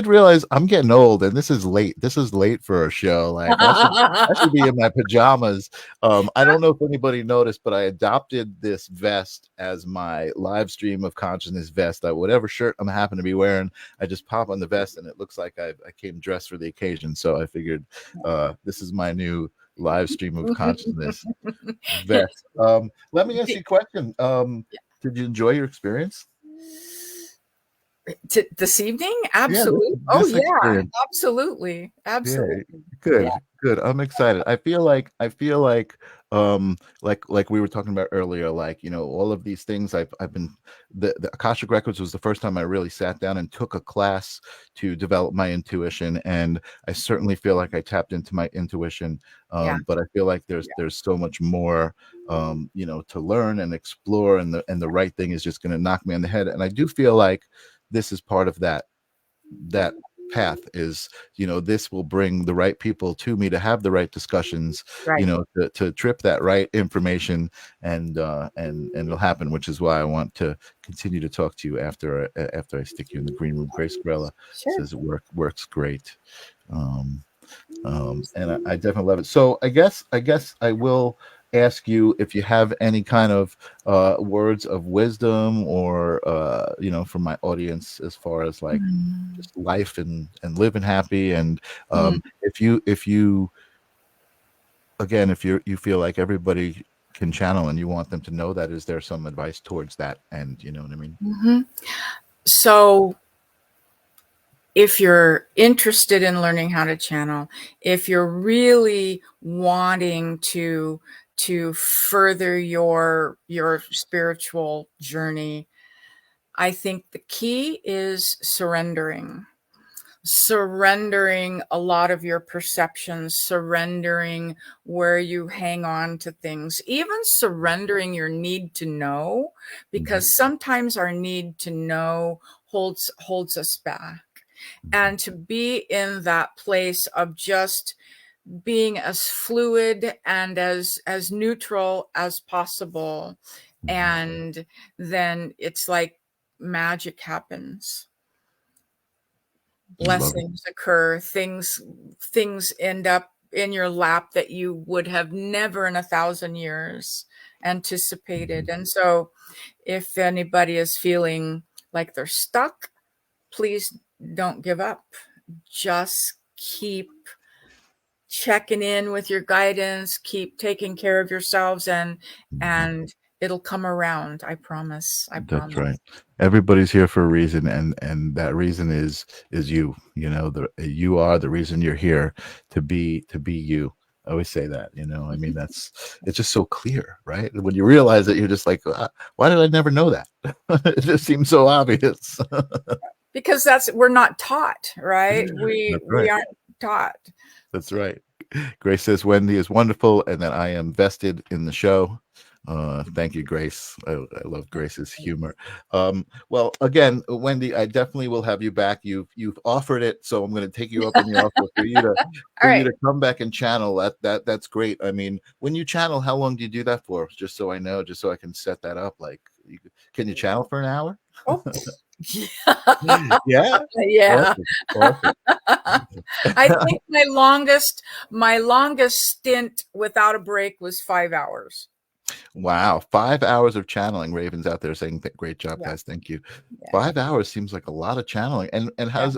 realize I'm getting old, and this is late. This is late for a show. Like I should be in my pajamas. I don't know if anybody noticed, but I adopted this vest as my live stream of consciousness vest. Whatever shirt I'm happen to be wearing, I just pop on the vest, and it looks like I came dressed for the occasion. So I figured this is my new live stream of consciousness vest. Let me ask you a question. Did you enjoy your experience this evening? Absolutely. this experience? Absolutely. Yeah, good. I'm excited. I feel like like we were talking about earlier, like, you know, all of these things I've been, the Akashic Records was the first time I really sat down and took a class to develop my intuition, and I certainly feel like I tapped into my intuition. But I feel like there's so much more you know, to learn and explore, and the right thing is just going to knock me on the head. And I do feel like this is part of that path. Is, you know, this will bring the right people to me to have the right discussions, you know, to trip that right information, and it'll happen, which is why I want to continue to talk to you after I stick you in the green room. Grace Grella says it works great. And I definitely love it. So I guess I will ask you if you have any kind of words of wisdom, or you know, from my audience, as far as like just life and living happy. And if you again, if you feel like everybody can channel and you want them to know that, is there some advice towards that? And you know what I mean? So if you're interested in learning how to channel, if you're really wanting to further your spiritual journey, I think the key is surrendering a lot of your perceptions, surrendering where you hang on to things, even surrendering your need to know, because sometimes our need to know holds us back. And to be in that place of just being as fluid and as neutral as possible, and then it's like magic happens. Blessings occur, things end up in your lap that you would have never in 1,000 years anticipated. And so if anybody is feeling like they're stuck, please don't give up. Just keep checking in with your guidance, keep taking care of yourselves, and it'll come around. I promise. That's right. Everybody's here for a reason, and that reason is you. You know, you are the reason you're here, to be you. I always say that, you know. I mean, it's just so clear, right? When you realize it, you're just like, why did I never know that? It just seems so obvious. Because we're not taught, right? We aren't taught. That's right. Grace says Wendy is wonderful and that I am vested in the show. Thank you, Grace. I love Grace's humor. Well, again, Wendy, I definitely will have you back. You've offered it, so I'm going to take you up on the offer for you to All right. come back and channel. That's great. I mean, when you channel, how long do you do that for? Just so I know, just so I can set that up. Like, can you channel for an hour? Oh. Yeah. Yeah. Awesome. I think my longest stint without a break was 5 hours. Wow, 5 hours of channeling. Raven's out there saying, "Great job, Yeah. guys. Thank you." Yeah. 5 hours seems like a lot of channeling. And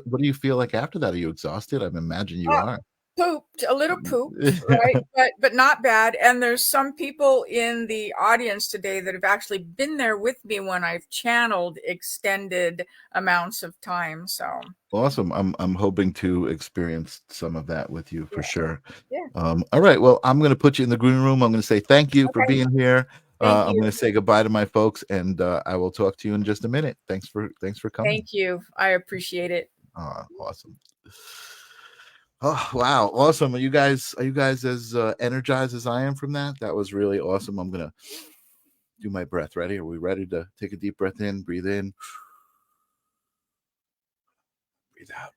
what do you feel like after that? Are you exhausted? I imagine you are. Pooped, a little pooped, right? But not bad. And there's some people in the audience today that have actually been there with me when I've channeled extended amounts of time. So Awesome. I'm hoping to experience some of that with you for sure. Yeah. All right. Well, I'm going to put you in the green room. I'm going to say thank you for being here. Thank I'm you. going to say goodbye to my folks, and I will talk to you in just a minute. Thanks for coming. Thank you. I appreciate it. Awesome. Oh wow, awesome. Are you guys as energized as I am from that? That was really awesome. I'm gonna do my breath. Ready? Are we ready to take a deep breath in, breathe out?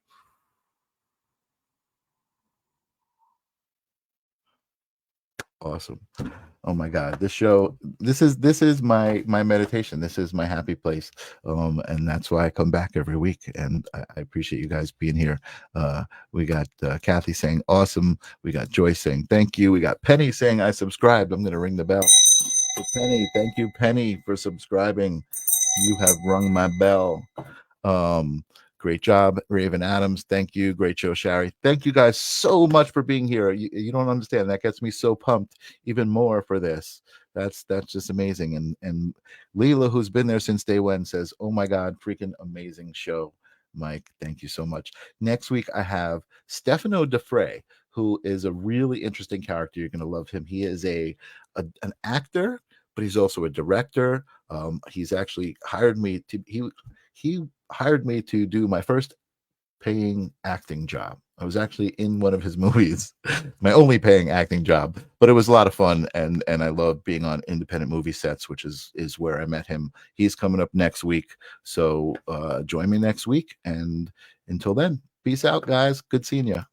Awesome. Oh my God, this show, this is my meditation. This is my happy place. And that's why I come back every week. And I appreciate you guys being here. We got Kathy saying awesome. We got Joyce saying thank you. We got Penny saying I subscribed. I'm gonna ring the bell. So Penny, thank you, Penny, for subscribing. You have rung my bell. Great job, Raven Adams. Thank you. Great show, Shari. Thank you guys so much for being here. You don't understand. That gets me so pumped even more for this. That's just amazing. And Leela, who's been there since day one, says, "Oh my God, freaking amazing show." Mike, thank you so much. Next week, I have Stefano DeFrey, who is a really interesting character. You're going to love him. He is an actor, but he's also a director. He's actually hired me to he hired me to do my first paying acting job. I was actually in one of his movies, my only paying acting job, but it was a lot of fun. And I love being on independent movie sets, which is where I met him. He's coming up next week. So join me next week. And until then, peace out, guys. Good seeing you.